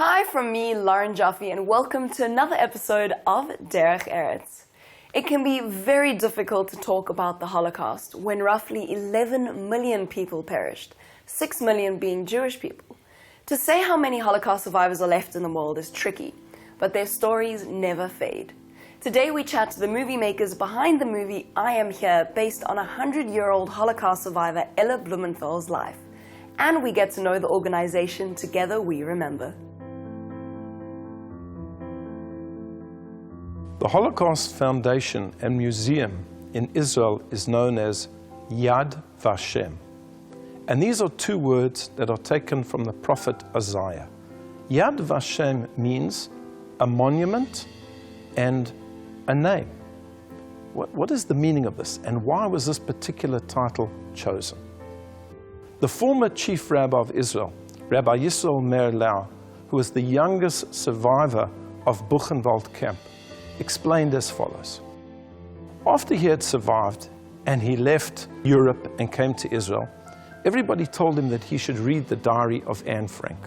Hi from me, Lauren Jaffe, and welcome to another episode of Derech Erezt. It can be very difficult to talk about the Holocaust when roughly 11 million people perished, 6 million being Jewish people. To say how many Holocaust survivors are left in the world is tricky, but their stories never fade. Today we chat to the movie makers behind the movie I Am Here, based on a 100-year-old Holocaust survivor Ella Blumenthal's life. And we get to know the organization Together We Remember. The Holocaust Foundation and Museum in Israel is known as Yad Vashem. And these are two words that are taken from the prophet Isaiah. Yad Vashem means a monument and a name. What is the meaning of this, and why was this particular title chosen? The former chief rabbi of Israel, Rabbi Yisrael Meir Lau, who was the youngest survivor of Blumenthal camp, explained as follows. After he had survived and he left Europe and came to Israel, everybody told him that he should read the diary of Anne Frank.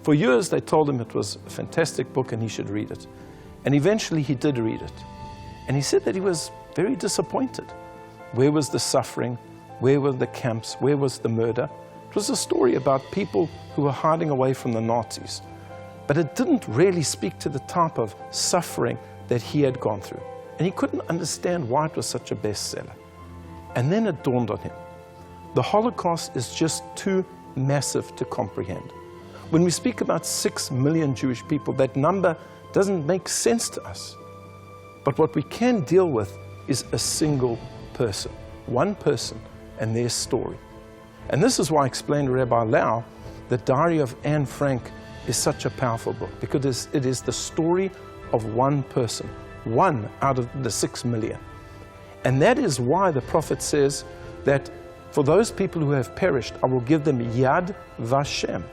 For years they told him it was a fantastic book and he should read it. And eventually he did read it. And he said that he was very disappointed. Where was the suffering? Where were the camps? Where was the murder? It was a story about people who were hiding away from the Nazis. But it didn't really speak to the type of suffering that he had gone through. And he couldn't understand why it was such a bestseller. And then it dawned on him. The Holocaust is just too massive to comprehend. When we speak about 6 million Jewish people, that number doesn't make sense to us. But what we can deal with is a single person, one person and their story. And this is why I explained to Rabbi Lau, the Diary of Anne Frank is such a powerful book, because it is the story of one person, one out of the 6 million. And that is why the prophet says that for those people who have perished, I will give them Yad Vashem,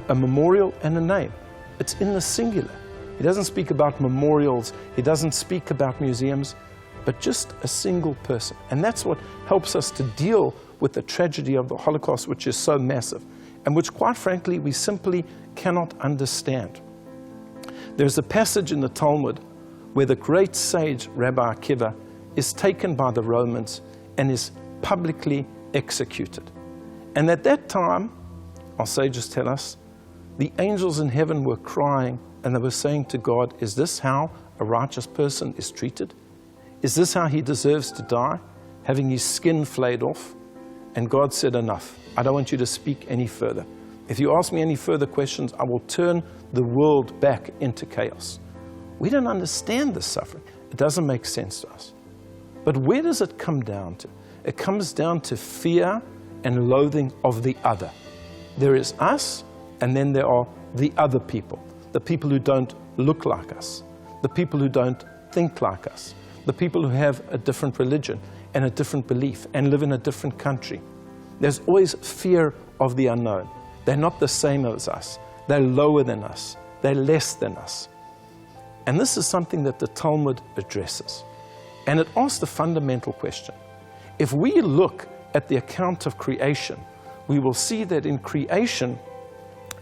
a memorial and a name. It's in the singular. He doesn't speak about memorials, he doesn't speak about museums, but just a single person. And that's what helps us to deal with the tragedy of the Holocaust, which is so massive, and which, quite frankly, we simply cannot understand. There's a passage in the Talmud where the great sage Rabbi Akiva is taken by the Romans and is publicly executed. And at that time, our sages tell us, the angels in heaven were crying and they were saying to God, is this how a righteous person is treated? Is this how he deserves to die, having his skin flayed off? And God said, enough. I don't want you to speak any further. If you ask me any further questions, I will turn the world back into chaos. We don't understand this suffering. It doesn't make sense to us. But where does it come down to? It comes down to fear and loathing of the other. There is us, and then there are the other people. The people who don't look like us. The people who don't think like us. The people who have a different religion and a different belief and live in a different country. There's always fear of the unknown. They're not the same as us. They're lower than us. They're less than us. And this is something that the Talmud addresses. And it asks the fundamental question. If we look at the account of creation, we will see that in creation,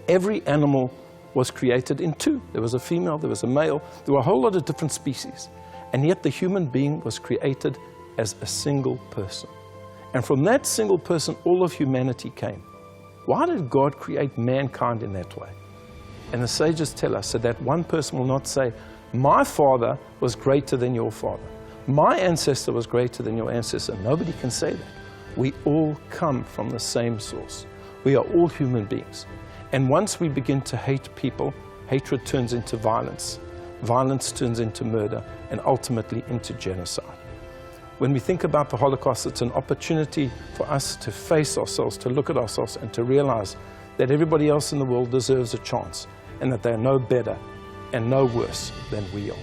every animal was created in two. There was a female, there was a male, there were a whole lot of different species. And yet the human being was created as a single person. And from that single person, all of humanity came. Why did God create mankind in that way? And the sages tell us so that one person will not say, my father was greater than your father. My ancestor was greater than your ancestor. Nobody can say that. We all come from the same source. We are all human beings. And once we begin to hate people, hatred turns into violence. Violence turns into murder, and ultimately into genocide. When we think about the Holocaust, it's an opportunity for us to face ourselves, to look at ourselves, and to realize that everybody else in the world deserves a chance, and that they are no better and no worse than we are.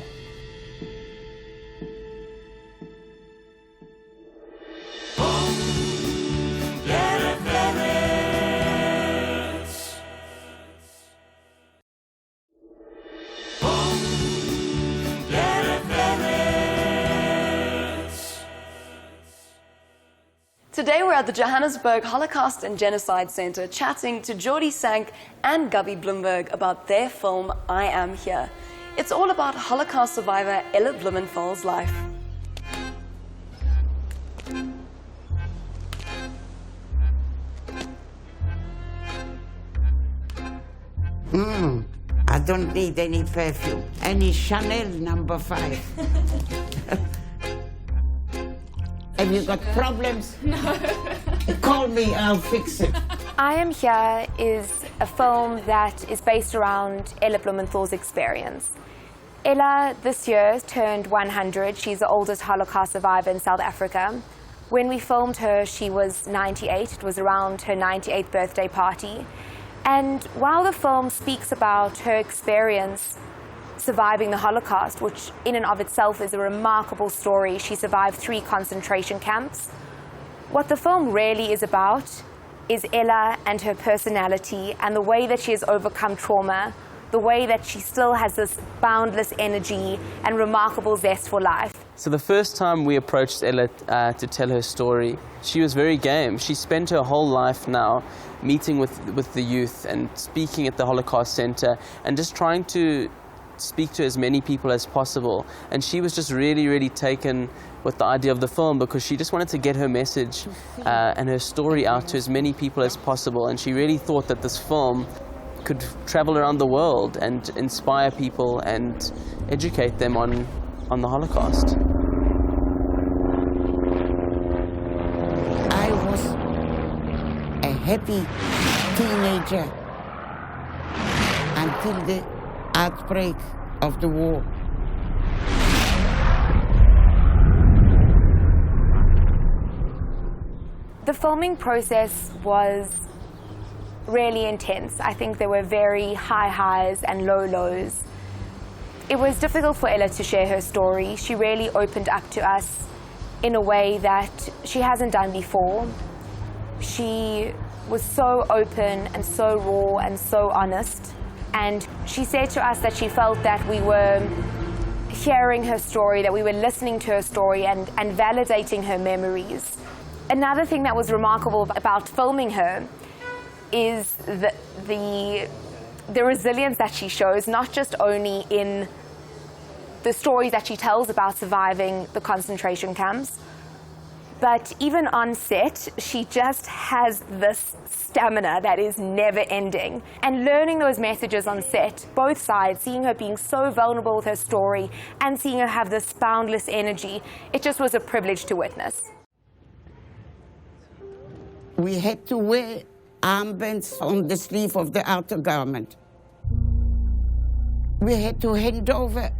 Today we're at the Johannesburg Holocaust and Genocide Center chatting to Jordi Sank and Gabby Bloomberg about their film I Am Here. It's all about Holocaust survivor Ella Blumenthal's life. I don't need any perfume. Any Chanel number 5. Have you got problems? No. Call me, I'll fix it. I Am Here is a film that is based around Ella Blumenthal's experience. Ella this year turned 100. She's the oldest Holocaust survivor in South Africa. When we filmed her, she was 98. It was around her 98th birthday party. And while the film speaks about her experience surviving the Holocaust, which in and of itself is a remarkable story, she survived 3 concentration camps. What the film really is about is Ella and her personality and the way that she has overcome trauma, the way that she still has this boundless energy and remarkable zest for life. So the first time we approached Ella to tell her story, she was very game. She spent her whole life now meeting with the youth and speaking at the Holocaust Center and just trying to speak to as many people as possible. And she was just really, really taken with the idea of the film because she just wanted to get her message and her story out to as many people as possible. And she really thought that this film could travel around the world and inspire people and educate them on the Holocaust. I was a happy teenager until the outbreak of the war. The filming process was really intense. I think there were very high highs and low lows. It was difficult for Ella to share her story. She really opened up to us in a way that she hasn't done before. She was so open and so raw and so honest. And she said to us that she felt that we were hearing her story, that we were listening to her story and validating her memories. Another thing that was remarkable about filming her is the resilience that she shows, not just only in the stories that she tells about surviving the concentration camps, but even on set, she just has this stamina that is never ending. And learning those messages on set, both sides, seeing her being so vulnerable with her story and seeing her have this boundless energy, it just was a privilege to witness. We had to wear armbands on the sleeve of the outer garment. We had to hand over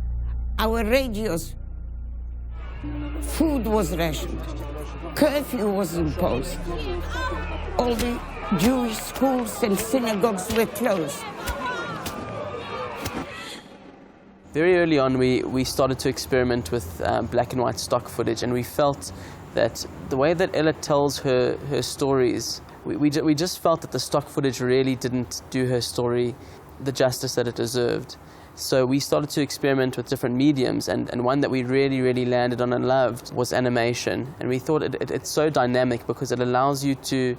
our radios. Food was rationed. Curfew was imposed. All the Jewish schools and synagogues were closed. Very early on, we started to experiment with black and white stock footage, and we felt that the way that Ella tells her stories, we just felt that the stock footage really didn't do her story the justice that it deserved. So we started to experiment with different mediums, and one that we really, really landed on and loved was animation. And we thought it's so dynamic because it allows you to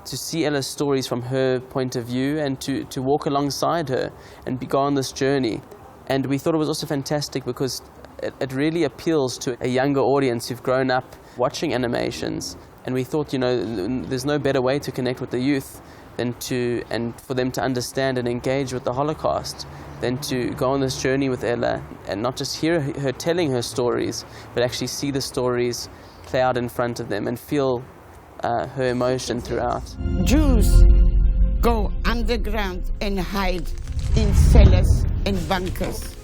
see Ella's stories from her point of view and to walk alongside her and go on this journey. And we thought it was also fantastic because it really appeals to a younger audience who've grown up watching animations. And we thought, there's no better way to connect with the youth and for them to understand and engage with the Holocaust than to go on this journey with Ella and not just hear her telling her stories, but actually see the stories play out in front of them and feel her emotion throughout. Jews go underground and hide in cellars and bunkers.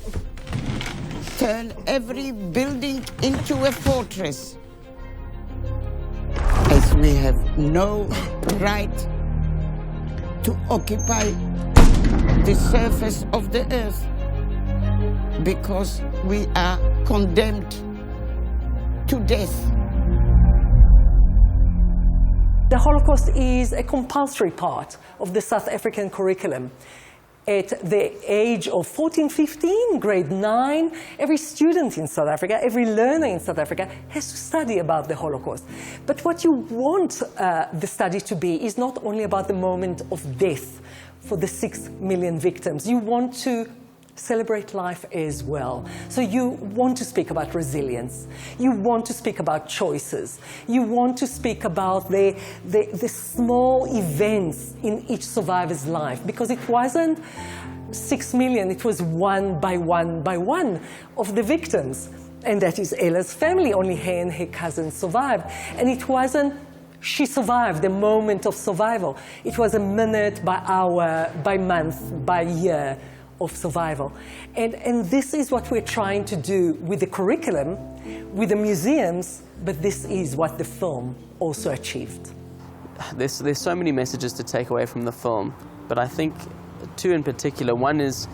Turn every building into a fortress. As we have no right to occupy the surface of the earth because we are condemned to death. The Holocaust is a compulsory part of the South African curriculum. at the age of 14, 15, grade 9, every student in South Africa, every learner in South Africa has to study about the Holocaust. But what you want the study to be is not only about the moment of death for the 6 million victims. You want to celebrate life as well. So you want to speak about resilience. You want to speak about choices. You want to speak about the small events in each survivor's life, because it wasn't 6 million, it was one by one of the victims. And that is Ella's family. Only her and her cousins survived. And it wasn't she survived, the moment of survival. It was a minute by hour, by month, by year of survival. And this is what we're trying to do with the curriculum, with the museums, but this is what the film also achieved. There's so many messages to take away from the film, but I think two in particular. One is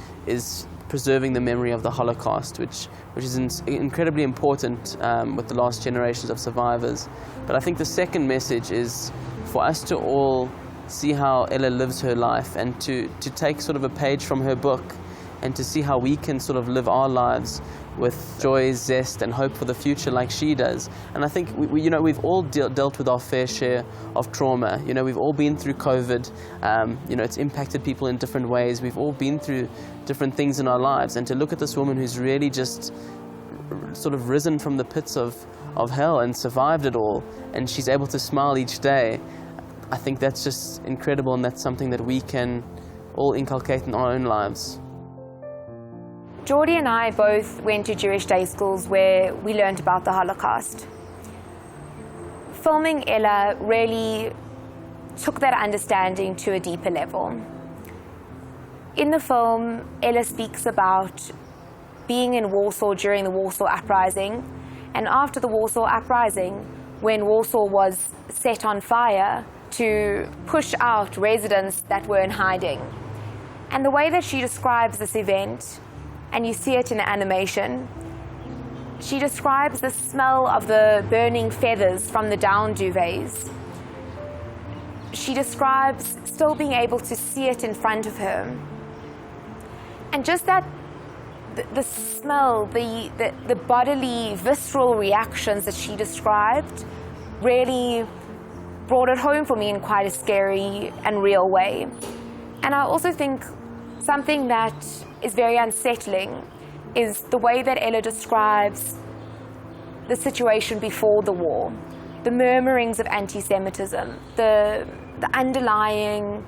preserving the memory of the Holocaust, which is incredibly important with the last generations of survivors. But I think the second message is for us to all see how Ella lives her life, and to take sort of a page from her book and to see how we can sort of live our lives with joy, zest and hope for the future like she does. And I think we've all dealt with our fair share of trauma. We've all been through COVID. It's impacted people in different ways. We've all been through different things in our lives, and to look at this woman who's really just sort of risen from the pits of hell and survived it all, and she's able to smile each day, I think that's just incredible, and that's something that we can all inculcate in our own lives. Geordie and I both went to Jewish day schools where we learned about the Holocaust. Filming Ella really took that understanding to a deeper level. In the film, Ella speaks about being in Warsaw during the Warsaw Uprising, and after the Warsaw Uprising, when Warsaw was set on fire, to push out residents that were in hiding. And the way that she describes this event, and you see it in the animation, she describes the smell of the burning feathers from the down duvets. She describes still being able to see it in front of her. And just that, the smell, the bodily, visceral reactions that she described really brought it home for me in quite a scary and real way. And I also think something that is very unsettling is the way that Ella describes the situation before the war, the murmurings of anti-Semitism, the underlying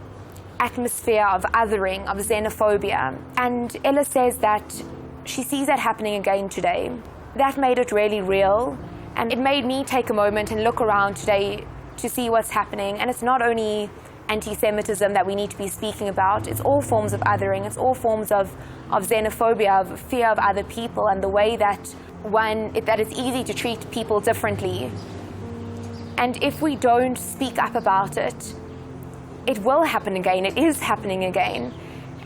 atmosphere of othering, of xenophobia. And Ella says that she sees that happening again today. That made it really real, and it made me take a moment and look around today to see what's happening. And it's not only anti-Semitism that we need to be speaking about, it's all forms of othering, it's all forms of xenophobia, of fear of other people, and the way that that it's easy to treat people differently. And if we don't speak up about it, it will happen again, it is happening again.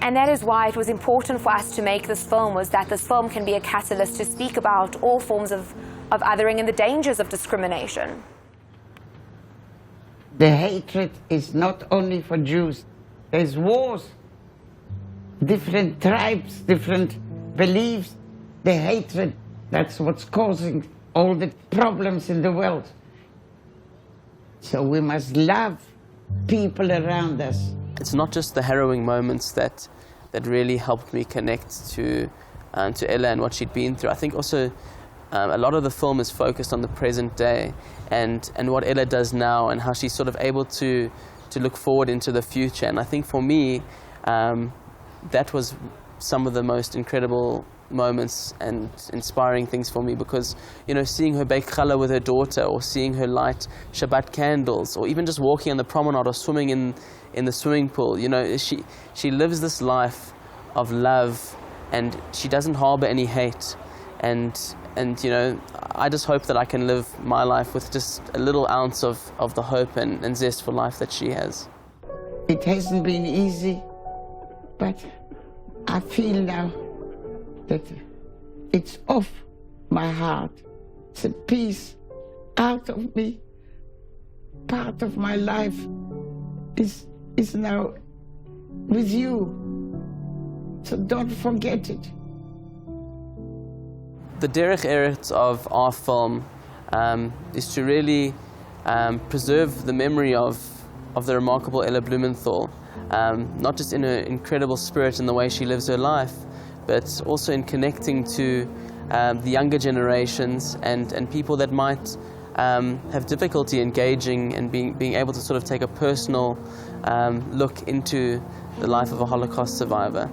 And that is why it was important for us to make this film, was that this film can be a catalyst to speak about all forms of othering and the dangers of discrimination. The hatred is not only for Jews. There's wars, different tribes, different beliefs. The hatred, that's what's causing all the problems in the world. So we must love people around us. It's not just the harrowing moments that really helped me connect to Ella and what she'd been through. I think also a lot of the film is focused on the present day and what Ella does now, and how she's sort of able to look forward into the future. And I think for me, that was some of the most incredible moments and inspiring things for me, because seeing her bake challah with her daughter, or seeing her light Shabbat candles, or even just walking on the promenade or swimming in the swimming pool, she lives this life of love, and she doesn't harbor any hate. And I just hope that I can live my life with just a little ounce of the hope and zest for life that she has. It hasn't been easy, but I feel now that it's off my heart. It's a piece out of me. Part of my life is now with you. So don't forget it. The Derech Erezt of our film is to really preserve the memory of the remarkable Ella Blumenthal, not just in her incredible spirit and the way she lives her life, but also in connecting to the younger generations and people that might have difficulty engaging and being able to sort of take a personal look into the life of a Holocaust survivor.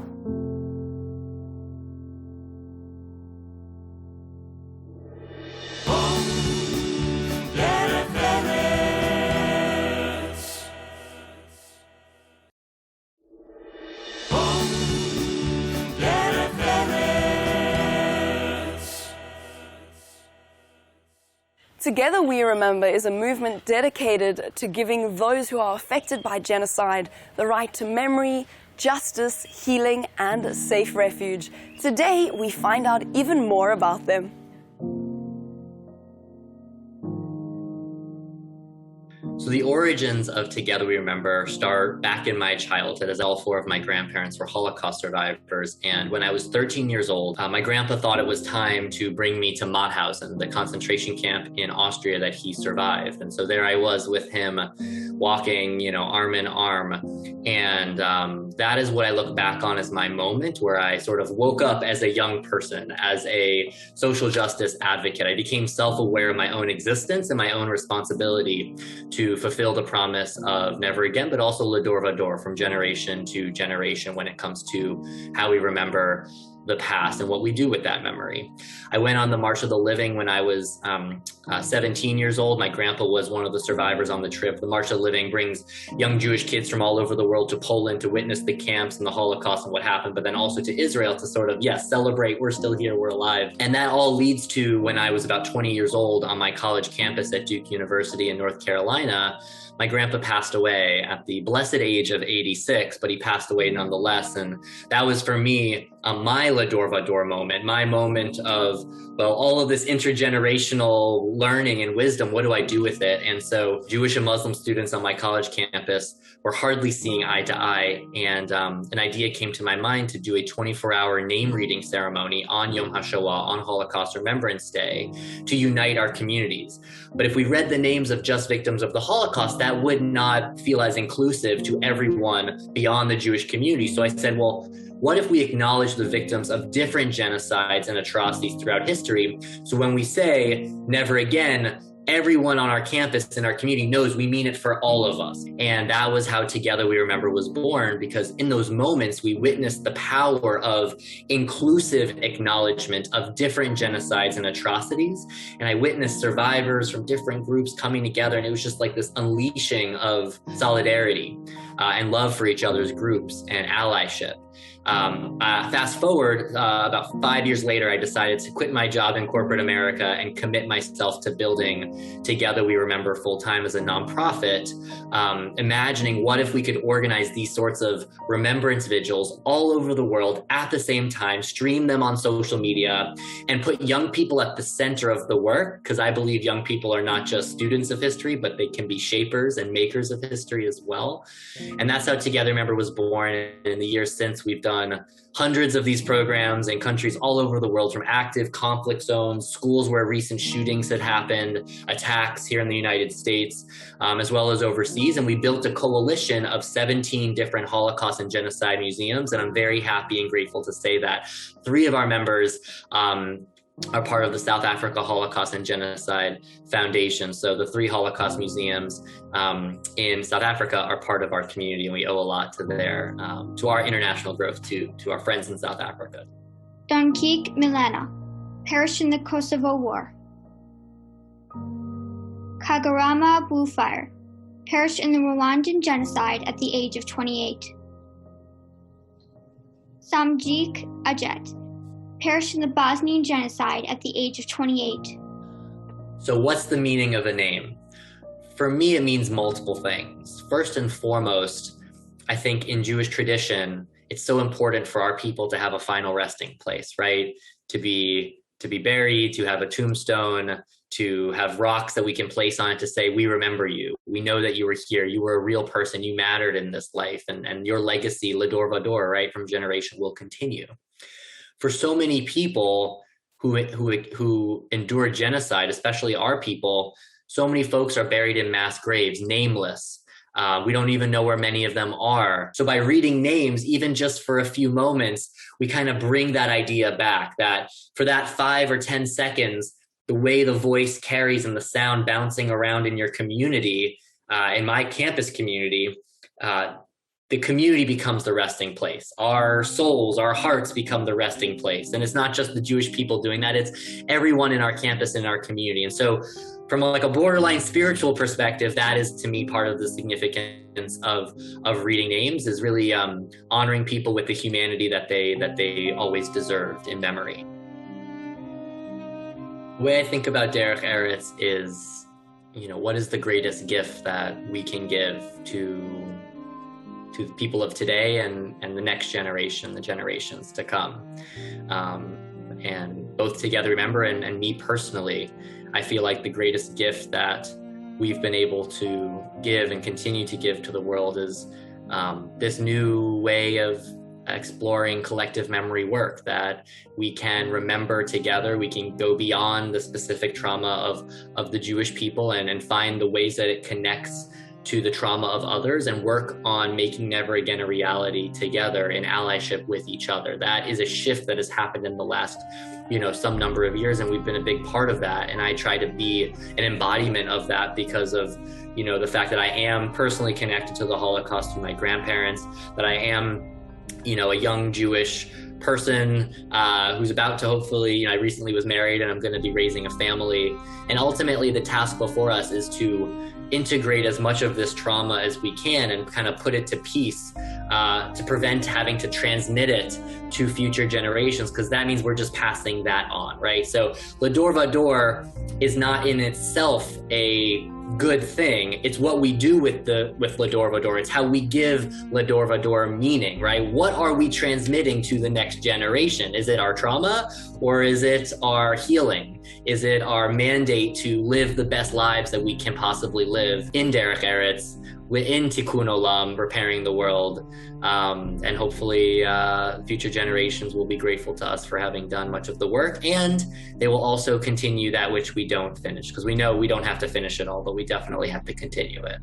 Together We Remember is a movement dedicated to giving those who are affected by genocide the right to memory, justice, healing, and a safe refuge. Today, we find out even more about them. So the origins of Together We Remember start back in my childhood, as all four of my grandparents were Holocaust survivors. And when I was 13 years old, my grandpa thought it was time to bring me to Mauthausen, the concentration camp in Austria that he survived. And so there I was with him, walking, arm in arm. And that is what I look back on as my moment where I sort of woke up as a young person, as a social justice advocate. I became self-aware of my own existence and my own responsibility to fulfill the promise of never again, but also Le Dor Va Dor, from generation to generation when it comes to how we remember the past and what we do with that memory. I went on the March of the Living when I was 17 years old. My grandpa was one of the survivors on the trip. The March of the Living brings young Jewish kids from all over the world to Poland to witness the camps and the Holocaust and what happened, but then also to Israel to sort of, celebrate, we're still here, we're alive. And that all leads to when I was about 20 years old on my college campus at Duke University in North Carolina. My grandpa passed away at the blessed age of 86, but he passed away nonetheless. And that was for me my Le Dor Va Dor moment, my moment of, all of this intergenerational learning and wisdom, what do I do with it? And so Jewish and Muslim students on my college campus were hardly seeing eye to eye. And an idea came to my mind to do a 24-hour name reading ceremony on Yom HaShoah, on Holocaust Remembrance Day, to unite our communities. But if we read the names of just victims of the Holocaust, that would not feel as inclusive to everyone beyond the Jewish community. So I said, what if we acknowledge the victims of different genocides and atrocities throughout history? So when we say never again, everyone on our campus and our community knows we mean it for all of us. And that was how Together We Remember was born, because in those moments, we witnessed the power of inclusive acknowledgement of different genocides and atrocities. And I witnessed survivors from different groups coming together, and it was just like this unleashing of solidarity and love for each other's groups and allyship. Fast forward, about 5 years later, I decided to quit my job in corporate America and commit myself to building Together We Remember full-time as a nonprofit, imagining what if we could organize these sorts of remembrance vigils all over the world at the same time, stream them on social media, and put young people at the center of the work, because I believe young people are not just students of history, but they can be shapers and makers of history as well. And that's how Together Remember was born. And in the years since, we've done hundreds of these programs in countries all over the world, from active conflict zones, schools where recent shootings had happened, attacks here in the United States, as well as overseas. And we built a coalition of 17 different Holocaust and genocide museums. And I'm very happy and grateful to say that 3 of our members are part of the South Africa Holocaust and Genocide Foundation. So the 3 Holocaust museums in South Africa are part of our community, and we owe a lot to to our international growth, to our friends in South Africa. Donkik Milena, perished in the Kosovo War. Kagarama Bluefire, perished in the Rwandan genocide at the age of 28. Samjik Ajet, perished in the Bosnian genocide at the age of 28. So what's the meaning of a name? For me, it means multiple things. First and foremost, I think in Jewish tradition, it's so important for our people to have a final resting place, right? To be buried, to have a tombstone, to have rocks that we can place on it to say, we remember you. We know that you were here. You were a real person. You mattered in this life. And your legacy, Lador Vador, right, from generation will continue. For so many people who endure genocide, especially our people, so many folks are buried in mass graves, nameless. We don't even know where many of them are. So by reading names, even just for a few moments, we kind of bring that idea back, that for that 5 or 10 seconds, the way the voice carries and the sound bouncing around in your community, in my campus community, the community becomes the resting place. Our souls, our hearts become the resting place. And it's not just the Jewish people doing that, it's everyone in our campus, in our community. And so from like a borderline spiritual perspective, that is to me part of the significance of reading names, is really honoring people with the humanity that they always deserved in memory. The way I think about Derech Eretz is, what is the greatest gift that we can give to the people of today and the next generation, the generations to come. And both Together Remember and me personally, I feel like the greatest gift that we've been able to give and continue to give to the world is this new way of exploring collective memory work, that we can remember together, we can go beyond the specific trauma of the Jewish people and find the ways that it connects to the trauma of others and work on making Never Again a reality together in allyship with each other. That is a shift that has happened in the last, some number of years, and we've been a big part of that. And I try to be an embodiment of that because of, the fact that I am personally connected to the Holocaust through my grandparents, that I am, a young Jewish person who's about to hopefully, I recently was married and I'm going to be raising a family. And ultimately the task before us is to integrate as much of this trauma as we can and kind of put it to peace to prevent having to transmit it to future generations, because that means we're just passing that on, right? So Lador Vador is not in itself a good thing. It's what we do with Lador Vador. It's how we give Lador Vador meaning, right? What are we transmitting to the next generation? Is it our trauma, or is it our healing? Is it our mandate to live the best lives that we can possibly live in Derech Eretz, in Tikkun Olam, repairing the world, and hopefully future generations will be grateful to us for having done much of the work, and they will also continue that which we don't finish, because we know we don't have to finish it all, but we definitely have to continue it.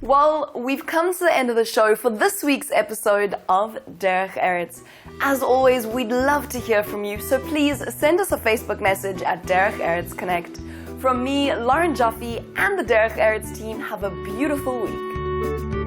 Well, we've come to the end of the show for this week's episode of Derech Eretz. As always, we'd love to hear from you, so please send us a Facebook message at Derech Eretz Connect. From me, Lauren Jaffe, and the Derech Eretz team, have a beautiful week.